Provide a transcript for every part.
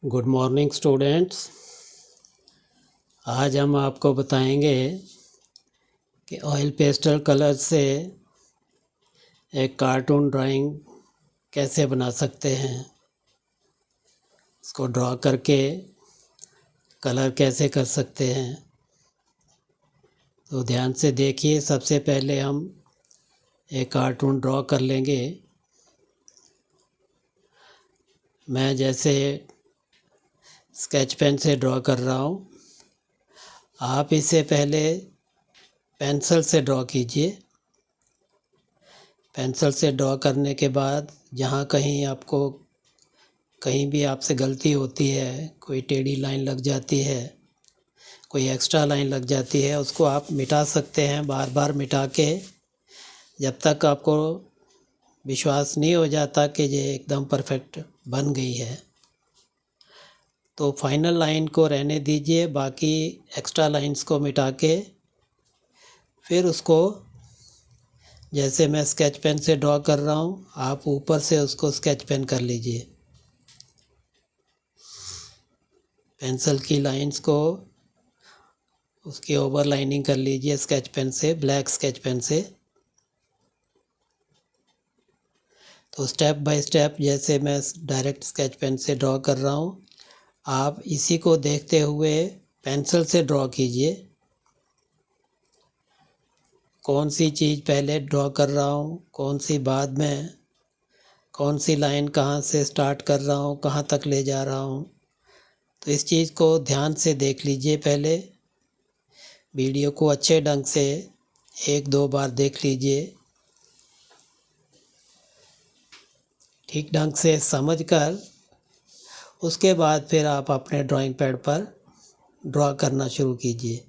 Good morning students. आज हम आपको बताएंगे कि ऑयल पेस्टल कलर से एक कार्टून ड्राइंग कैसे बना सकते हैं। इसको ड्रॉ करके कलर कैसे कर सकते हैं। तो ध्यान से देखिए। सबसे पहले हम एक कार्टून ड्रॉ कर लेंगे। मैं जैसे स्केच पेन से ड्रॉ कर रहा हूँ, आप इसे पहले पेंसिल से ड्रॉ कीजिए। पेंसिल से ड्रॉ करने के बाद जहाँ कहीं भी आपसे गलती होती है, कोई टेढ़ी लाइन लग जाती है, कोई एक्स्ट्रा लाइन लग जाती है, उसको आप मिटा सकते हैं बार बार मिटा के, जब तक आपको विश्वास नहीं हो जाता कि ये एकदम परफेक्ट बन गई है। तो फाइनल लाइन को रहने दीजिए, बाकी एक्स्ट्रा लाइंस को मिटा के फिर उसको जैसे मैं स्केच पेन से ड्रॉ कर रहा हूँ, आप ऊपर से उसको स्केच पेन कर लीजिए। पेंसिल की लाइंस को उसकी ओवर लाइनिंग कर लीजिए स्केच पेन से, ब्लैक स्केच पेन से। तो स्टेप बाय स्टेप जैसे मैं डायरेक्ट स्केच पेन से ड्रॉ कर रहा हूँ, आप इसी को देखते हुए पेंसिल से ड्रॉ कीजिए। कौन सी चीज़ पहले ड्रॉ कर रहा हूँ, कौन सी बाद में, कौन सी लाइन कहाँ से स्टार्ट कर रहा हूँ, कहाँ तक ले जा रहा हूँ। तो इस चीज़ को ध्यान से देख लीजिए। पहले वीडियो को अच्छे ढंग से 1-2 बार देख लीजिए। ठीक ढंग से समझकर उसके बाद फिर आप अपने ड्राइंग पैड पर ड्रॉ करना शुरू कीजिए।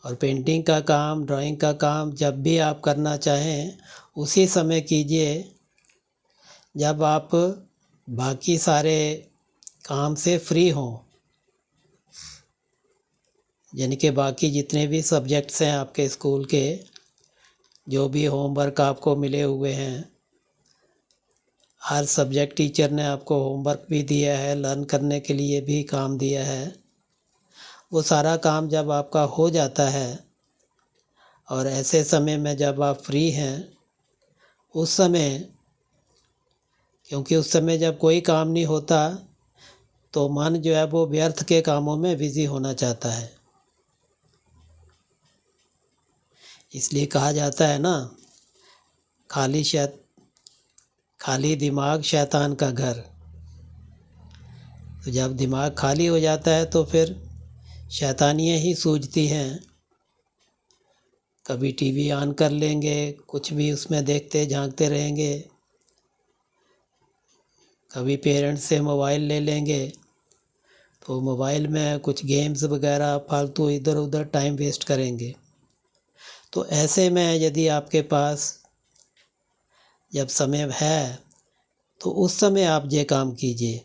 और पेंटिंग का काम, ड्राइंग का काम जब भी आप करना चाहें उसी समय कीजिए जब आप बाकी सारे काम से फ्री हों। यानी कि बाकी जितने भी सब्जेक्ट्स हैं आपके स्कूल के, जो भी होमवर्क आपको मिले हुए हैं, हर सब्जेक्ट टीचर ने आपको होमवर्क भी दिया है, लर्न करने के लिए भी काम दिया है। वो सारा काम जब आपका हो जाता है और ऐसे समय में जब आप फ्री हैं, उस समय, क्योंकि उस समय जब कोई काम नहीं होता तो मन जो है वो व्यर्थ के कामों में बिज़ी होना चाहता है। इसलिए कहा जाता है ना, खाली दिमाग शैतान का घर। तो जब दिमाग खाली हो जाता है तो फिर शैतानियाँ ही सूझती हैं। कभी टीवी ऑन कर लेंगे, कुछ भी उसमें देखते झांकते रहेंगे, कभी पेरेंट्स से मोबाइल ले लेंगे तो मोबाइल में कुछ गेम्स वगैरह फालतू इधर उधर टाइम वेस्ट करेंगे। तो ऐसे में यदि आपके पास जब समय है तो उस समय आप ये काम कीजिए।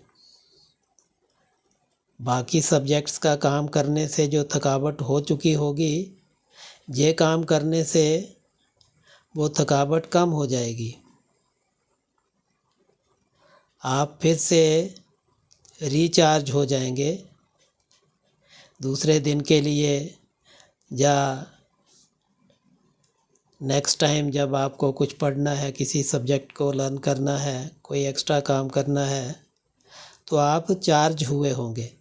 बाकी सब्जेक्ट्स का काम करने से जो थकावट हो चुकी होगी, ये काम करने से वो थकावट कम हो जाएगी। आप फिर से रिचार्ज हो जाएंगे दूसरे दिन के लिए, या नेक्स्ट टाइम जब आपको कुछ पढ़ना है, किसी सब्जेक्ट को लर्न करना है, कोई एक्स्ट्रा काम करना है, तो आप चार्ज हुए होंगे।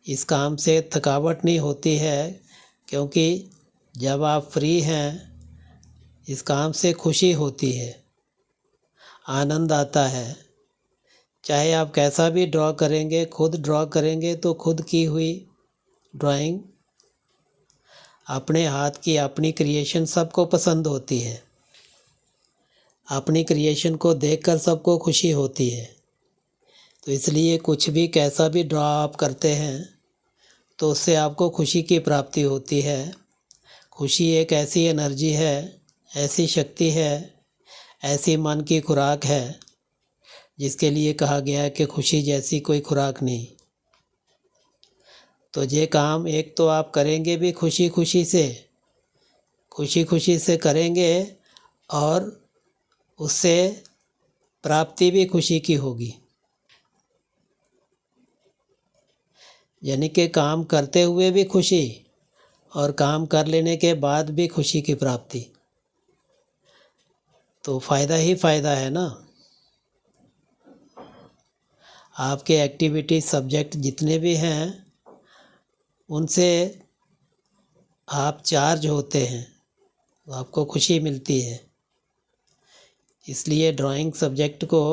इस काम से थकावट नहीं होती है, क्योंकि जब आप फ्री हैं इस काम से खुशी होती है, आनंद आता है। चाहे आप कैसा भी ड्रॉ करेंगे, खुद ड्रॉ करेंगे तो खुद की हुई ड्राइंग, अपने हाथ की अपनी क्रिएशन सबको पसंद होती है। अपनी क्रिएशन को देखकर सबको खुशी होती है। तो इसलिए कुछ भी कैसा भी ड्रॉ आप करते हैं तो उससे आपको खुशी की प्राप्ति होती है। खुशी एक ऐसी एनर्जी है, ऐसी शक्ति है, ऐसी मन की खुराक है जिसके लिए कहा गया है कि खुशी जैसी कोई खुराक नहीं। तो ये काम एक तो आप करेंगे भी खुशी खुशी से करेंगे, और उससे प्राप्ति भी खुशी की होगी। यानी कि काम करते हुए भी खुशी और काम कर लेने के बाद भी खुशी की प्राप्ति, तो फ़ायदा ही फ़ायदा है ना। आपके एक्टिविटी सब्जेक्ट जितने भी हैं उनसे आप चार्ज होते हैं, तो आपको खुशी मिलती है। इसलिए ड्राइंग सब्जेक्ट को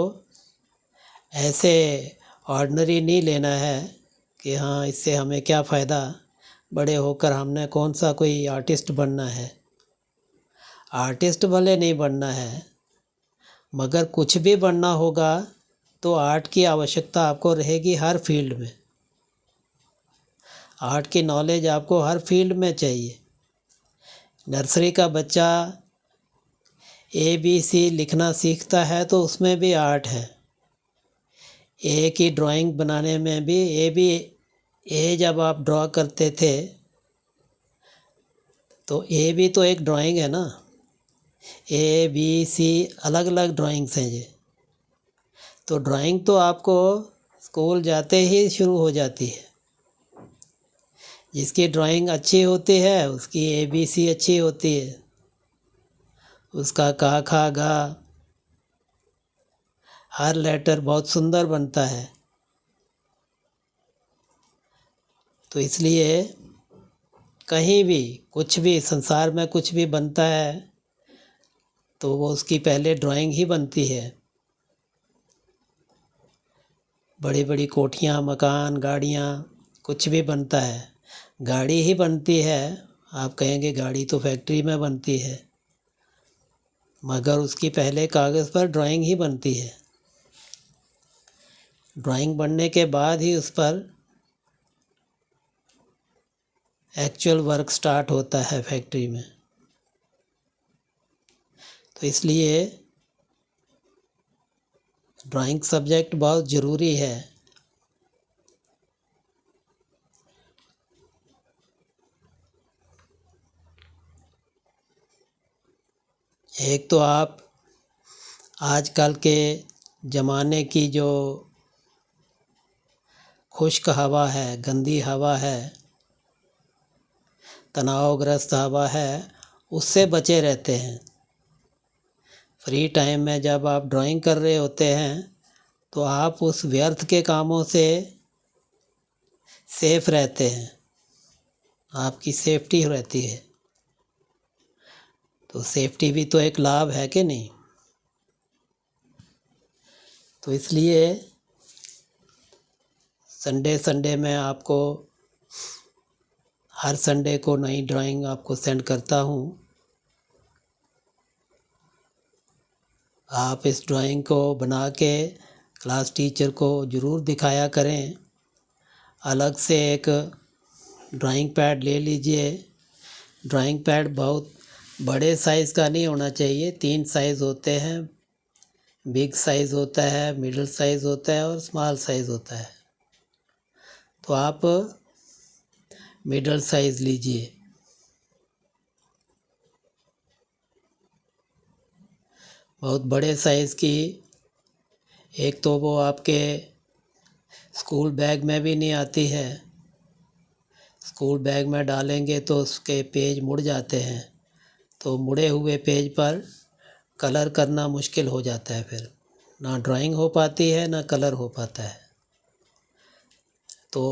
ऐसे ऑर्डिनरी नहीं लेना है कि हाँ इससे हमें क्या फ़ायदा, बड़े होकर हमने कौन सा कोई आर्टिस्ट बनना है। आर्टिस्ट भले नहीं बनना है, मगर कुछ भी बनना होगा तो आर्ट की आवश्यकता आपको रहेगी हर फील्ड में। आर्ट की नॉलेज आपको हर फील्ड में चाहिए। नर्सरी का बच्चा ABC लिखना सीखता है तो उसमें भी आर्ट है। ए की ड्राइंग बनाने में भी ए जब आप ड्रॉ करते थे तो ए भी तो एक ड्राइंग है ना। ABC अलग अलग ड्राइंग्स हैं ये। तो ड्राइंग तो आपको स्कूल जाते ही शुरू हो जाती है। जिसकी ड्राइंग अच्छी होती है उसकी ABC अच्छी होती है, उसका का खा गा हर लेटर बहुत सुंदर बनता है। तो इसलिए कहीं भी कुछ भी संसार में कुछ भी बनता है तो वो उसकी पहले ड्राइंग ही बनती है। बड़ी बड़ी कोठियाँ, मकान, गाड़ियाँ, कुछ भी बनता है, गाड़ी ही बनती है। आप कहेंगे गाड़ी तो फैक्ट्री में बनती है, मगर उसकी पहले कागज़ पर ड्राइंग ही बनती है। ड्राइंग बनने के बाद ही उस पर एक्चुअल वर्क स्टार्ट होता है फैक्ट्री में। तो इसलिए ड्राइंग सब्जेक्ट बहुत ज़रूरी है। एक तो आप आजकल के ज़माने की जो खुश्क हवा है, गंदी हवा है, तनावग्रस्त हवा है, उससे बचे रहते हैं। फ्री टाइम में जब आप ड्राइंग कर रहे होते हैं तो आप उस व्यर्थ के कामों से सेफ रहते हैं, आपकी सेफ्टी रहती है। तो सेफ्टी भी तो एक लाभ है कि नहीं। तो इसलिए संडे में आपको हर संडे को नई ड्राइंग आपको सेंड करता हूँ। आप इस ड्राइंग को बना के क्लास टीचर को ज़रूर दिखाया करें। अलग से एक ड्राइंग पैड ले लीजिए। ड्राइंग पैड बहुत बड़े साइज़ का नहीं होना चाहिए, 3 साइज़ होते हैं। बिग साइज़ होता है, मिडिल साइज़ होता है और स्मॉल साइज़ होता है। तो आप मिडिल साइज़ लीजिए। बहुत बड़े साइज़ की एक तो वो आपके स्कूल बैग में भी नहीं आती है। स्कूल बैग में डालेंगे तो उसके पेज मुड़ जाते हैं, तो मुड़े हुए पेज पर कलर करना मुश्किल हो जाता है। फिर ना ड्राइंग हो पाती है ना कलर हो पाता है। तो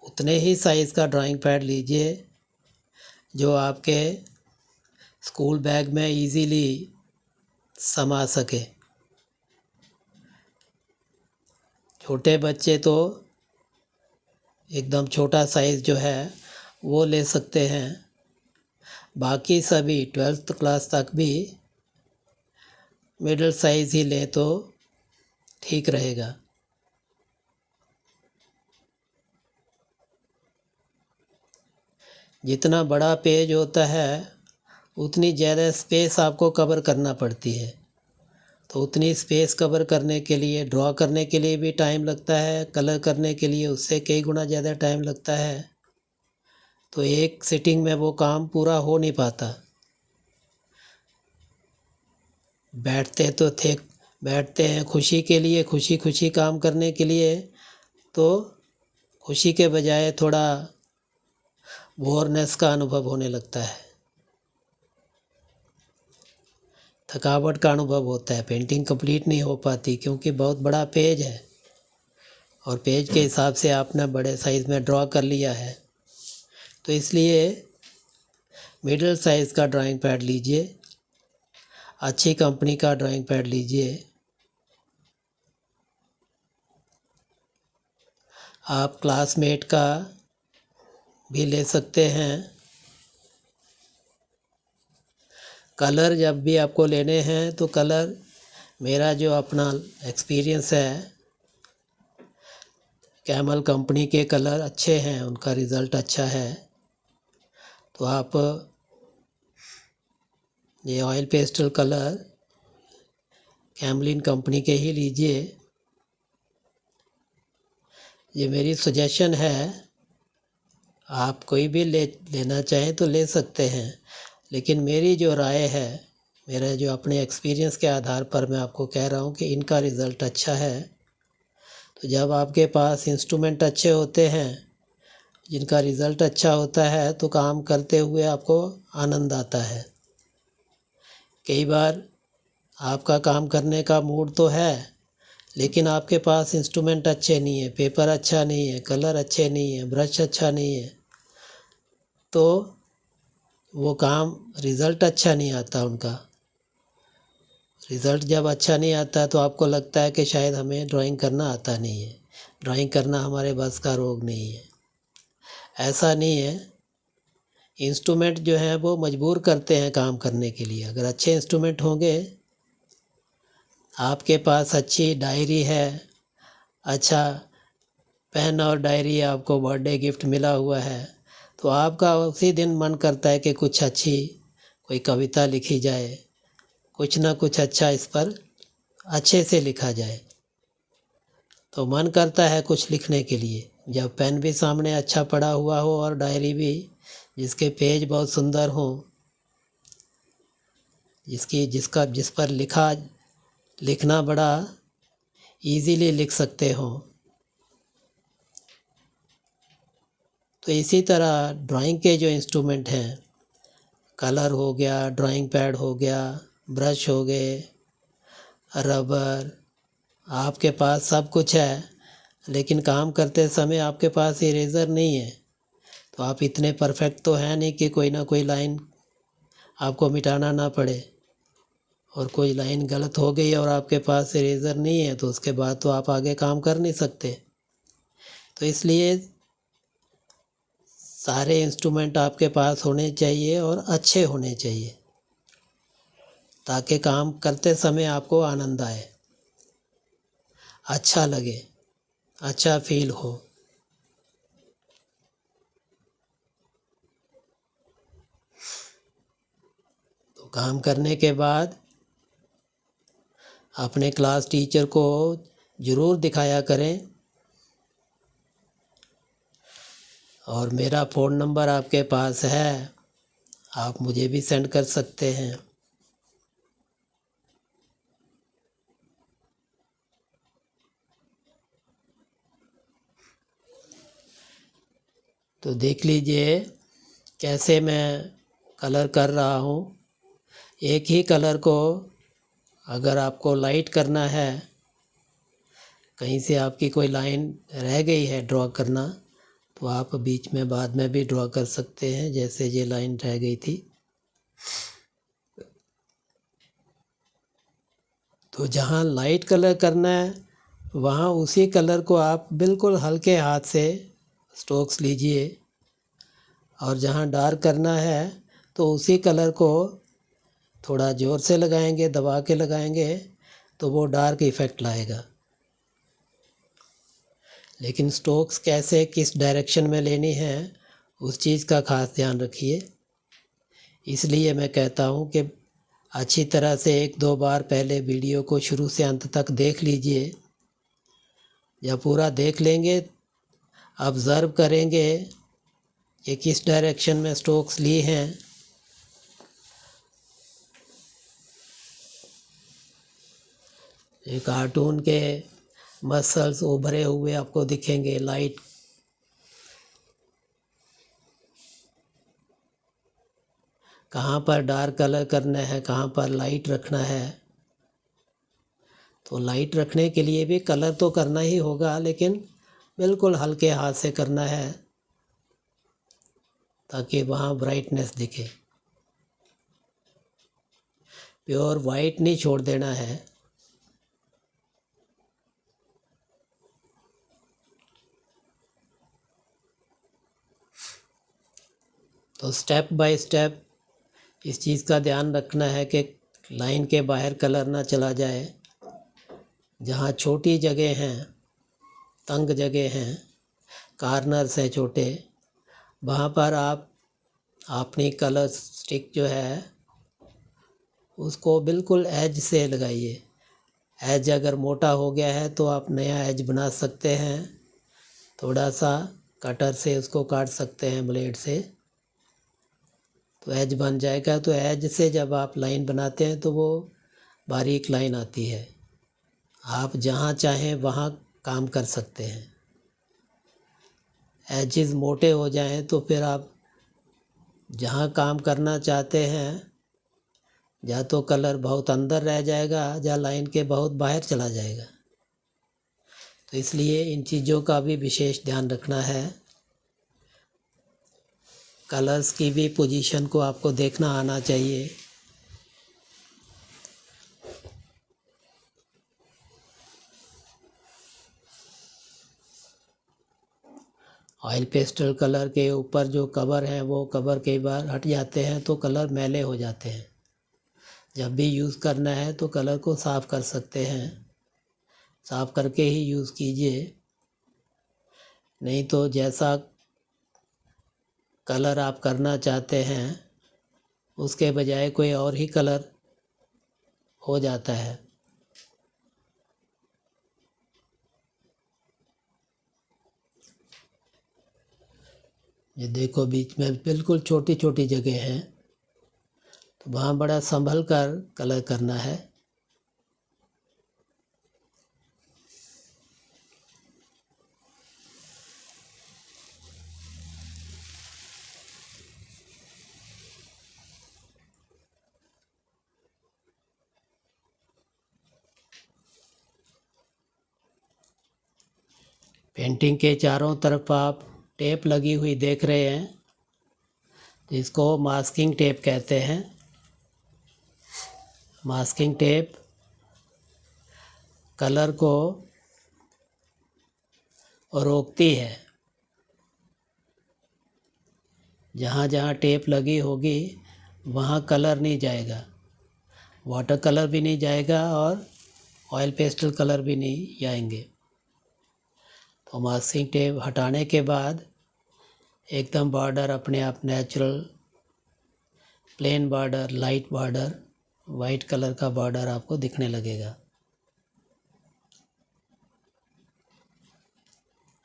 उतने ही साइज़ का ड्राइंग पैड लीजिए जो आपके स्कूल बैग में इजीली समा सके। छोटे बच्चे तो एकदम छोटा साइज़ जो है वो ले सकते हैं, बाकी सभी 12th क्लास तक भी मिडिल साइज़ ही लें तो ठीक रहेगा। जितना बड़ा पेज होता है उतनी ज़्यादा स्पेस आपको कवर करना पड़ती है। तो उतनी स्पेस कवर करने के लिए ड्रॉ करने के लिए भी टाइम लगता है, कलर करने के लिए उससे कई गुना ज़्यादा टाइम लगता है। तो एक सिटिंग में वो काम पूरा हो नहीं पाता। बैठते तो थे, बैठते हैं खुशी के लिए, खुशी खुशी काम करने के लिए, तो खुशी के बजाय थोड़ा बोरनेस का अनुभव होने लगता है, थकावट का अनुभव होता है, पेंटिंग कंप्लीट नहीं हो पाती क्योंकि बहुत बड़ा पेज है और पेज के हिसाब से आपने बड़े साइज़ में ड्रॉ कर लिया है। तो इसलिए मिडिल साइज़ का ड्राइंग पैड लीजिए, अच्छी कंपनी का ड्राइंग पैड लीजिए। आप क्लासमेट का भी ले सकते हैं। कलर जब भी आपको लेने हैं तो कलर, मेरा जो अपना एक्सपीरियंस है, कैमल कंपनी के कलर अच्छे हैं, उनका रिज़ल्ट अच्छा है। तो आप ये oil pastel colour Camlin company के ही लीजिए। ये मेरी सजेशन है, आप कोई भी लेना चाहें तो ले सकते हैं, लेकिन मेरी जो राय है, मेरा जो अपने एक्सपीरियंस के आधार पर मैं आपको कह रहा हूँ कि इनका रिज़ल्ट अच्छा है। तो जब आपके पास इंस्ट्रूमेंट अच्छे होते हैं, जिनका रिज़ल्ट अच्छा होता है, तो काम करते हुए आपको आनंद आता है। कई बार आपका काम करने का मूड तो है, लेकिन आपके पास इंस्ट्रूमेंट अच्छे नहीं है, पेपर अच्छा नहीं है, कलर अच्छे नहीं है, ब्रश अच्छा नहीं है, तो वो काम रिज़ल्ट अच्छा नहीं आता। उनका रिज़ल्ट जब अच्छा नहीं आता तो आपको लगता है कि शायद हमें ड्राइंग करना आता नहीं है, ड्राइंग करना हमारे बस का रोग नहीं है। ऐसा नहीं है, इंस्ट्रूमेंट जो हैं वो मजबूर करते हैं काम करने के लिए। अगर अच्छे इंस्ट्रूमेंट होंगे, आपके पास अच्छी डायरी है, अच्छा पेन और डायरी आपको बर्थडे गिफ्ट मिला हुआ है, तो आपका उसी दिन मन करता है कि कुछ अच्छी कोई कविता लिखी जाए, कुछ ना कुछ अच्छा इस पर अच्छे से लिखा जाए। तो मन करता है कुछ लिखने के लिए। जब पेन भी सामने अच्छा पड़ा हुआ हो और डायरी भी जिसके पेज बहुत सुंदर हों, जिस पर लिखना बड़ा इजीली लिख सकते हो। तो इसी तरह ड्राइंग के जो इंस्ट्रूमेंट हैं, कलर हो गया, ड्राइंग पैड हो गया, ब्रश हो गए, रबर, आपके पास सब कुछ है, लेकिन काम करते समय आपके पास इरेज़र नहीं है, तो आप इतने परफेक्ट तो हैं नहीं कि कोई ना कोई लाइन आपको मिटाना ना पड़े। और कोई लाइन गलत हो गई और आपके पास इरेज़र नहीं है, तो उसके बाद तो आप आगे काम कर नहीं सकते। तो इसलिए सारे इंस्ट्रूमेंट आपके पास होने चाहिए और अच्छे होने चाहिए, ताकि काम करते समय आपको आनंद आए, अच्छा लगे, अच्छा फील हो। तो काम करने के बाद अपने क्लास टीचर को ज़रूर दिखाया करें। और मेरा फ़ोन नंबर आपके पास है, आप मुझे भी सेंड कर सकते हैं। तो देख लीजिए कैसे मैं कलर कर रहा हूँ। एक ही कलर को अगर आपको लाइट करना है, कहीं से आपकी कोई लाइन रह गई है ड्रॉ करना, तो आप बीच में बाद में भी ड्रॉ कर सकते हैं, जैसे ये लाइन रह गई थी। तो जहाँ लाइट कलर करना है, वहाँ उसी कलर को आप बिल्कुल हल्के हाथ से स्ट्रोक्स लीजिए, और जहाँ डार्क करना है तो उसी कलर को थोड़ा ज़ोर से लगाएंगे, दबा के लगाएंगे, तो वो डार्क इफ़ेक्ट लाएगा। लेकिन स्ट्रोक्स कैसे किस डायरेक्शन में लेनी है, उस चीज़ का ख़ास ध्यान रखिए। इसलिए मैं कहता हूँ कि अच्छी तरह से 1-2 बार पहले वीडियो को शुरू से अंत तक देख लीजिए। जब पूरा देख लेंगे, ऑब्ज़र्व करेंगे कि किस डायरेक्शन में स्ट्रोक्स लिए हैं, ये कार्टून के मसल्स उभरे हुए आपको दिखेंगे, लाइट कहाँ पर डार्क कलर करना है, कहाँ पर लाइट रखना है। तो लाइट रखने के लिए भी कलर तो करना ही होगा, लेकिन बिल्कुल हल्के हाथ से करना है ताकि वहाँ ब्राइटनेस दिखे। प्योर वाइट नहीं छोड़ देना है। तो स्टेप बाय स्टेप इस चीज़ का ध्यान रखना है कि लाइन के बाहर कलर ना चला जाए। जहाँ छोटी जगह हैं, तंग जगह हैं, कार्नर्स हैं छोटे, वहाँ पर आप अपनी कलर स्टिक जो है उसको बिल्कुल एज से लगाइए। एज अगर मोटा हो गया है तो आप नया एज बना सकते हैं, थोड़ा सा कटर से उसको काट सकते हैं ब्लेड से, तो एज बन जाएगा। तो एज से जब आप लाइन बनाते हैं तो वो बारीक लाइन आती है। आप जहाँ चाहें वहाँ काम कर सकते हैं। एजेस मोटे हो जाएं तो फिर आप जहाँ काम करना चाहते हैं या तो कलर बहुत अंदर रह जाएगा या लाइन के बहुत बाहर चला जाएगा। तो इसलिए इन चीज़ों का भी विशेष ध्यान रखना है। कलर्स की भी पोजीशन को आपको देखना आना चाहिए। ऑयल पेस्टल कलर के ऊपर जो कवर हैं वो कवर कई बार हट जाते हैं तो कलर मैले हो जाते हैं। जब भी यूज़ करना है तो कलर को साफ़ कर सकते हैं, साफ़ करके ही यूज़ कीजिए, नहीं तो जैसा कलर आप करना चाहते हैं उसके बजाय कोई और ही कलर हो जाता है। ये देखो बीच में बिल्कुल छोटी छोटी जगह हैं, तो वहाँ बड़ा संभल कर कलर करना है। पेंटिंग के चारों तरफ आप टेप लगी हुई देख रहे हैं, जिसको मास्किंग टेप कहते हैं। मास्किंग टेप कलर को रोकती है। जहाँ जहाँ टेप लगी होगी वहाँ कलर नहीं जाएगा, वाटर कलर भी नहीं जाएगा और ऑयल पेस्टल कलर भी नहीं जाएंगे। तो मास्किंग टेप हटाने के बाद एकदम बॉर्डर अपने आप natural plain border, light border, white colour का बॉर्डर आपको दिखने लगेगा।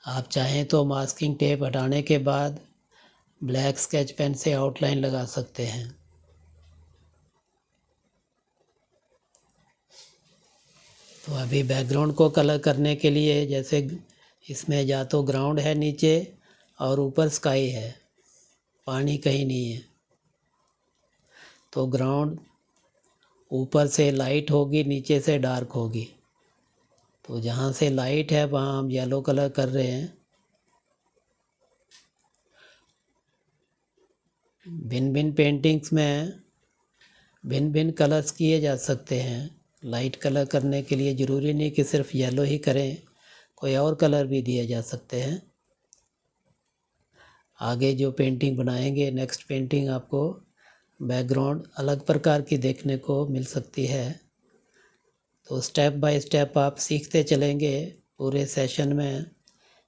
आप चाहें तो मास्किंग टेप हटाने के बाद ब्लैक स्केच पेन से आउटलाइन लगा सकते हैं। तो अभी बैकग्राउंड को कलर करने के लिए, जैसे इसमें या तो ग्राउंड है नीचे और ऊपर स्काई है, पानी कहीं नहीं है, तो ग्राउंड ऊपर से लाइट होगी, नीचे से डार्क होगी। तो जहाँ से लाइट है वहाँ हम येलो कलर कर रहे हैं। भिन्न भिन्न पेंटिंग्स में भिन्न भिन्न कलर्स किए जा सकते हैं। लाइट कलर करने के लिए ज़रूरी नहीं कि सिर्फ येलो ही करें, कोई और कलर भी दिए जा सकते हैं। आगे जो पेंटिंग बनाएंगे, नेक्स्ट पेंटिंग, आपको बैकग्राउंड अलग प्रकार की देखने को मिल सकती है। तो स्टेप बाय स्टेप आप सीखते चलेंगे पूरे सेशन में।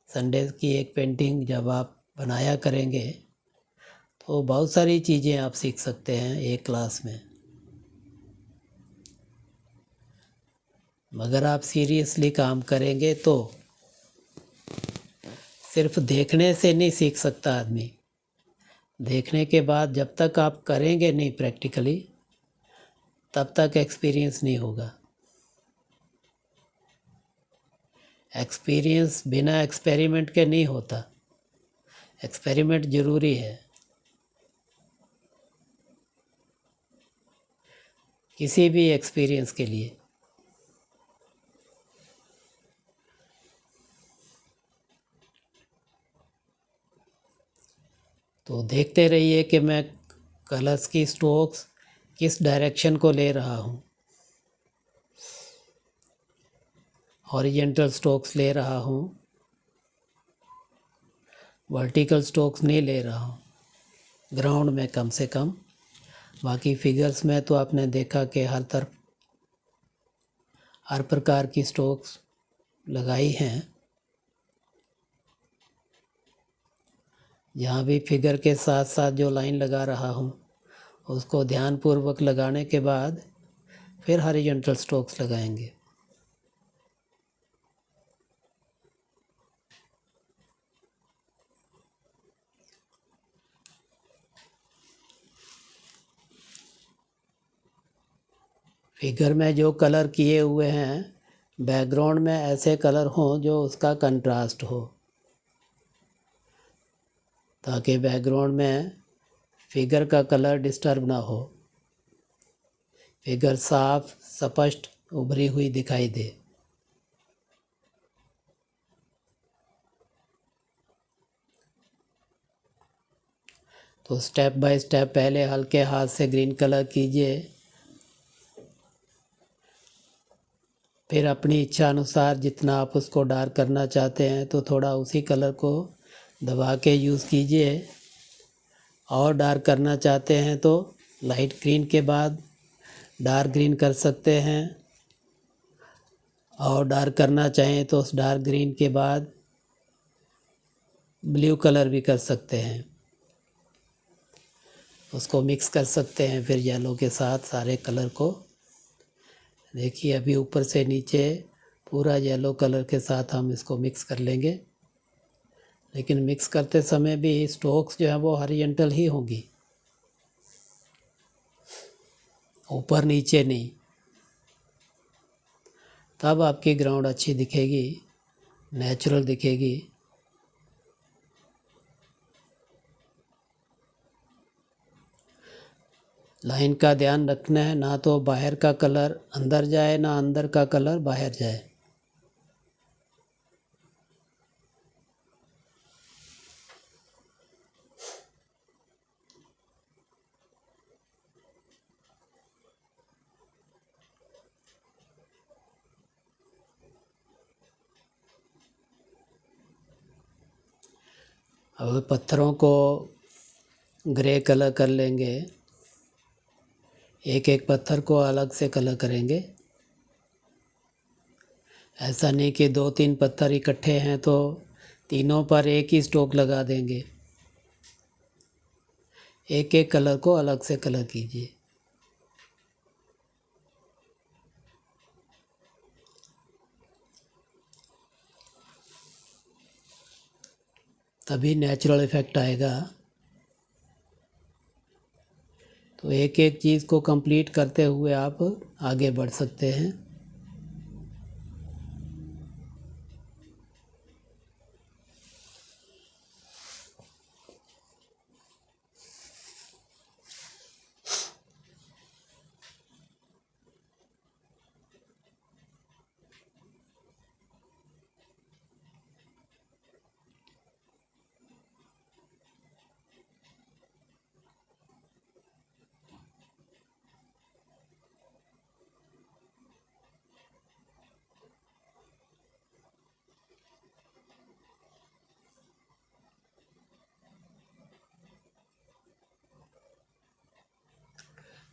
संडे की एक पेंटिंग जब आप बनाया करेंगे तो बहुत सारी चीज़ें आप सीख सकते हैं एक क्लास में। मगर आप सीरियसली काम करेंगे तो सिर्फ देखने से नहीं सीख सकता आदमी। देखने के बाद जब तक आप करेंगे नहीं प्रैक्टिकली, तब तक एक्सपीरियंस नहीं होगा। एक्सपीरियंस बिना एक्सपेरिमेंट के नहीं होता, एक्सपेरिमेंट ज़रूरी है किसी भी एक्सपीरियंस के लिए। तो देखते रहिए कि मैं कलर्स की स्ट्रोक्स किस डायरेक्शन को ले रहा हूँ। हॉरिजेंटल स्ट्रोक्स ले रहा हूँ, वर्टिकल स्ट्रोक्स नहीं ले रहा हूँ, ग्राउंड में कम से कम। बाकी फिगर्स में तो आपने देखा कि हर तरफ हर प्रकार की स्ट्रोक्स लगाई हैं। यहाँ भी फिगर के साथ साथ जो लाइन लगा रहा हूँ उसको ध्यानपूर्वक लगाने के बाद फिर हॉरिजॉन्टल स्ट्रोक्स लगाएंगे। फिगर में जो कलर किए हुए हैं, बैकग्राउंड में ऐसे कलर हों जो उसका कंट्रास्ट हो, ताकि बैकग्राउंड में फिगर का कलर डिस्टर्ब ना हो, फिगर साफ स्पष्ट उभरी हुई दिखाई दे। तो स्टेप बाय स्टेप पहले हल्के हाथ से ग्रीन कलर कीजिए, फिर अपनी इच्छा अनुसार जितना आप उसको डार्क करना चाहते हैं तो थोड़ा उसी कलर को दबा के यूज़ कीजिए। और डार्क करना चाहते हैं तो लाइट ग्रीन के बाद डार्क ग्रीन कर सकते हैं, और डार्क करना चाहें तो उस डार्क ग्रीन के बाद ब्लू कलर भी कर सकते हैं। उसको मिक्स कर सकते हैं फिर येलो के साथ सारे कलर को। देखिए अभी ऊपर से नीचे पूरा येलो कलर के साथ हम इसको मिक्स कर लेंगे, लेकिन मिक्स करते समय भी स्ट्रोक्स जो है वो हॉरिजॉन्टल ही होंगी, ऊपर नीचे नहीं। तब आपकी ग्राउंड अच्छी दिखेगी, नेचुरल दिखेगी। लाइन का ध्यान रखना है, ना तो बाहर का कलर अंदर जाए ना अंदर का कलर बाहर जाए। अब पत्थरों को ग्रे कलर कर लेंगे, एक एक पत्थर को अलग से कलर करेंगे। ऐसा नहीं कि दो तीन पत्थर इकट्ठे हैं तो तीनों पर एक ही स्ट्रोक लगा देंगे, एक एक कलर को अलग से कलर कीजिए। तभी नेचुरल इफ़ेक्ट आएगा। तो एक एक चीज़ को कंप्लीट करते हुए आप आगे बढ़ सकते हैं।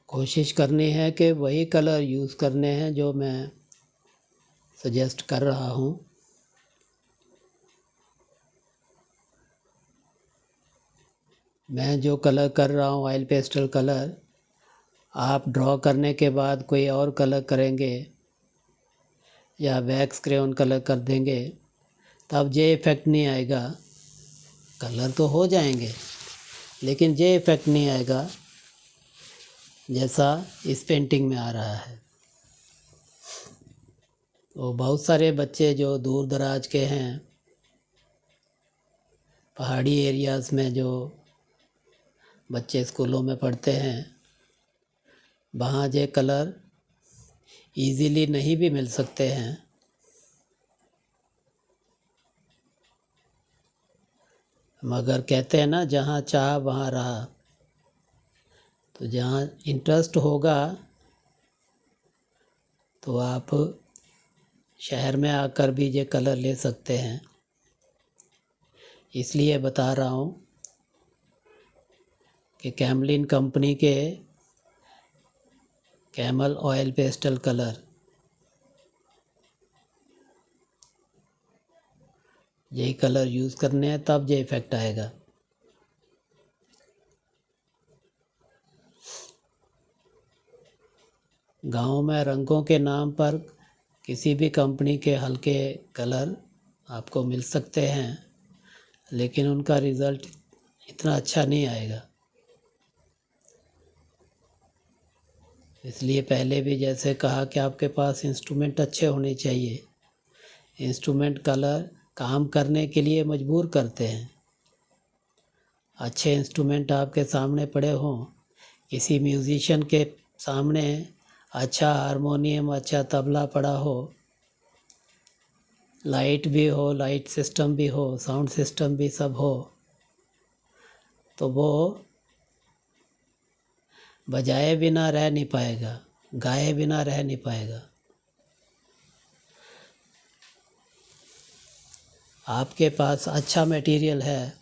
कोशिश करनी है कि वही कलर यूज़ करने हैं जो मैं सजेस्ट कर रहा हूँ। मैं जो कलर कर रहा हूँ ऑयल पेस्टल कलर, आप ड्रॉ करने के बाद कोई और कलर करेंगे या वैक्स क्रेयॉन कलर कर देंगे तब ये इफ़ेक्ट नहीं आएगा। कलर तो हो जाएंगे लेकिन ये इफ़ेक्ट नहीं आएगा जैसा इस पेंटिंग में आ रहा है। वो बहुत सारे बच्चे जो दूर दराज के हैं, पहाड़ी एरियाज़ में जो बच्चे स्कूलों में पढ़ते हैं, वहाँ ये कलर इजीली नहीं भी मिल सकते हैं। मगर कहते हैं ना, जहाँ चाह वहाँ राह। तो जहाँ इंटरेस्ट होगा तो आप शहर में आकर भी ये कलर ले सकते हैं। इसलिए बता रहा हूँ कि कैमलिन कंपनी के कैमल ऑयल पेस्टल कलर, यही कलर यूज़ करने हैं, तब ये इफ़ेक्ट आएगा। गांव में रंगों के नाम पर किसी भी कंपनी के हल्के कलर आपको मिल सकते हैं, लेकिन उनका रिज़ल्ट इतना अच्छा नहीं आएगा। इसलिए पहले भी जैसे कहा कि आपके पास इंस्ट्रूमेंट अच्छे होने चाहिए। इंस्ट्रूमेंट कलर काम करने के लिए मजबूर करते हैं। अच्छे इंस्ट्रूमेंट आपके सामने पड़े हों, किसी म्यूज़िशियन के सामने अच्छा हारमोनियम, अच्छा तबला पड़ा हो, लाइट भी हो, लाइट सिस्टम भी हो, साउंड सिस्टम भी सब हो, तो वो बजाए बिना रह नहीं पाएगा, गाए बिना रह नहीं पाएगा। आपके पास अच्छा मटेरियल है,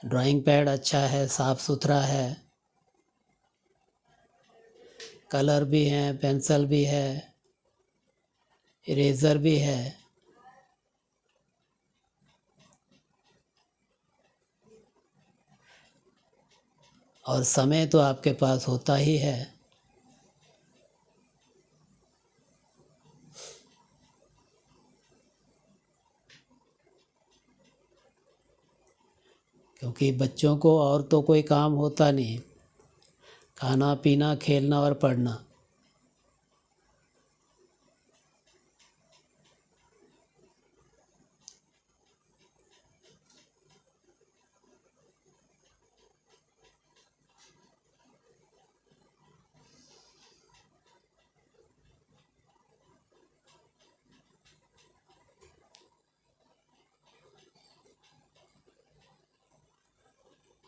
ड्राइंग पैड अच्छा है, साफ़ सुथरा है, कलर भी हैं, पेंसिल भी है, इरेज़र भी है, और समय तो आपके पास होता ही है। क्योंकि बच्चों को और तो कोई काम होता नहीं, खाना पीना, खेलना और पढ़ना।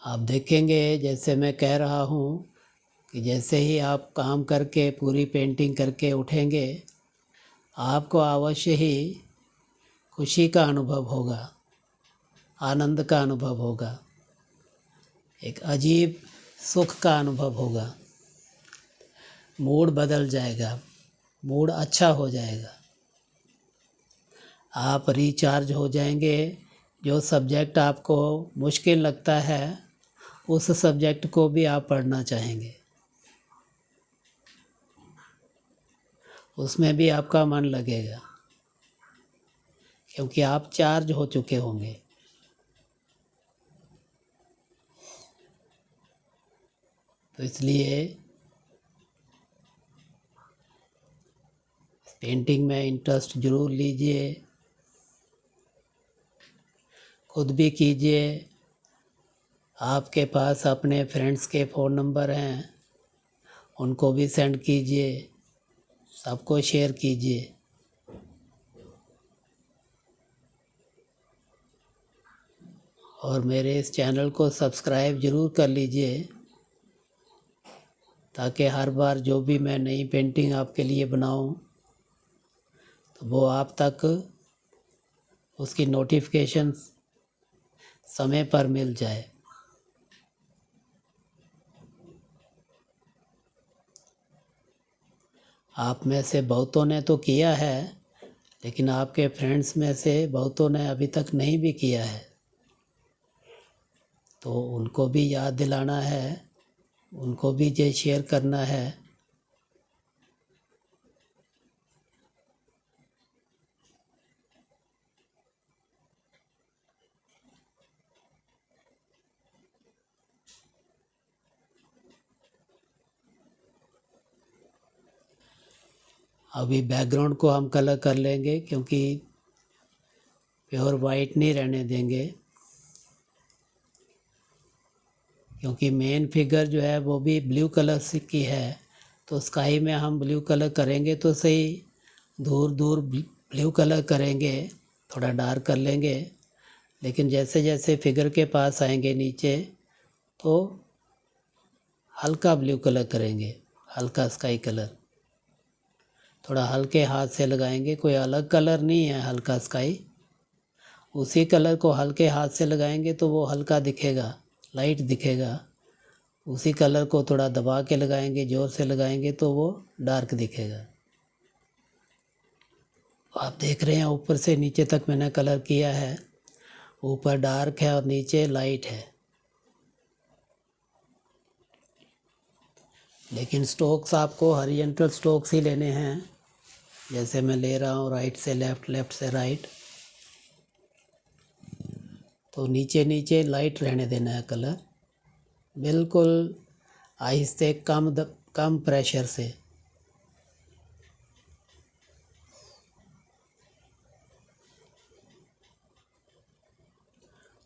आप देखेंगे, जैसे मैं कह रहा हूँ, कि जैसे ही आप काम करके पूरी पेंटिंग करके उठेंगे, आपको अवश्य ही खुशी का अनुभव होगा, आनंद का अनुभव होगा, एक अजीब सुख का अनुभव होगा। मूड बदल जाएगा, मूड अच्छा हो जाएगा, आप रिचार्ज हो जाएंगे। जो सब्जेक्ट आपको मुश्किल लगता है, उस सब्जेक्ट को भी आप पढ़ना चाहेंगे, उसमें भी आपका मन लगेगा, क्योंकि आप चार्ज हो चुके होंगे। तो इसलिए पेंटिंग में इंटरेस्ट ज़रूर लीजिए, खुद भी कीजिए। आपके पास अपने फ्रेंड्स के फ़ोन नंबर हैं, उनको भी सेंड कीजिए, सबको शेयर कीजिए। और मेरे इस चैनल को सब्सक्राइब ज़रूर कर लीजिए, ताकि हर बार जो भी मैं नई पेंटिंग आपके लिए बनाऊं, तो वो आप तक उसकी नोटिफिकेशन समय पर मिल जाए। आप में से बहुतों ने तो किया है, लेकिन आपके फ्रेंड्स में से बहुतों ने अभी तक नहीं भी किया है, तो उनको भी याद दिलाना है, उनको भी ये शेयर करना है। अभी बैकग्राउंड को हम कलर कर लेंगे, क्योंकि प्योर वाइट नहीं रहने देंगे, क्योंकि मेन फिगर जो है वो भी ब्लू कलर से की है। तो स्काई में हम ब्लू कलर करेंगे तो सही, दूर दूर ब्लू कलर करेंगे, थोड़ा डार्क कर लेंगे, लेकिन जैसे जैसे फिगर के पास आएंगे नीचे तो हल्का ब्लू कलर करेंगे, हल्का स्काई कलर, थोड़ा हल्के हाथ से लगाएंगे, कोई अलग कलर नहीं है, हल्का स्काई, उसी कलर को हल्के हाथ से लगाएंगे तो वो हल्का दिखेगा, लाइट दिखेगा। उसी कलर को थोड़ा दबा के लगाएंगे, ज़ोर से लगाएंगे तो वो डार्क दिखेगा। आप देख रहे हैं ऊपर से नीचे तक मैंने कलर किया है, ऊपर डार्क है और नीचे लाइट है। लेकिन स्ट्रोक्स आपको हॉरिजॉन्टल स्ट्रोक्स ही लेने हैं, जैसे मैं ले रहा हूँ राइट से लेफ़्ट, लेफ़्ट से राइट। तो नीचे नीचे लाइट रहने देना है कलर, बिल्कुल आहिस्ते, कम प्रेशर से।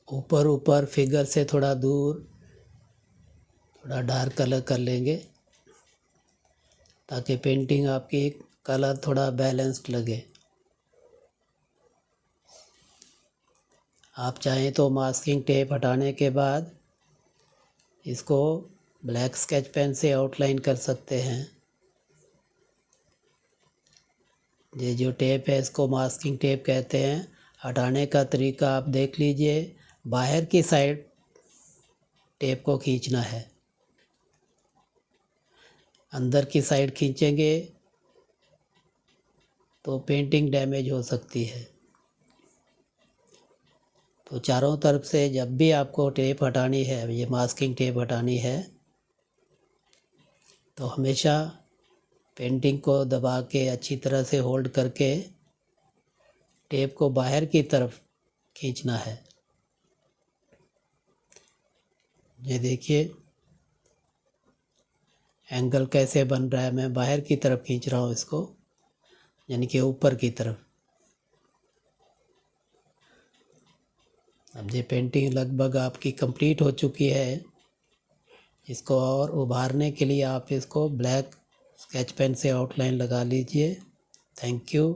ऊपर ऊपर फिगर से थोड़ा दूर थोड़ा डार्क कलर कर लेंगे, ताकि पेंटिंग आपकी कलर थोड़ा बैलेंस्ड लगे। आप चाहें तो मास्किंग टेप हटाने के बाद इसको ब्लैक स्केच पेन से आउटलाइन कर सकते हैं। ये जो टेप है इसको मास्किंग टेप कहते हैं। हटाने का तरीका आप देख लीजिए, बाहर की साइड टेप को खींचना है, अंदर की साइड खींचेंगे तो पेंटिंग डैमेज हो सकती है। तो चारों तरफ से जब भी आपको टेप हटानी है, ये मास्किंग टेप हटानी है, तो हमेशा पेंटिंग को दबा के अच्छी तरह से होल्ड करके टेप को बाहर की तरफ खींचना है। ये देखिए एंगल कैसे बन रहा है, मैं बाहर की तरफ खींच रहा हूँ इसको, यानी कि ऊपर की तरफ। अब ये पेंटिंग लगभग आपकी कंप्लीट हो चुकी है। इसको और उभारने के लिए आप इसको ब्लैक स्केच पेन से आउटलाइन लगा लीजिए। Thank you.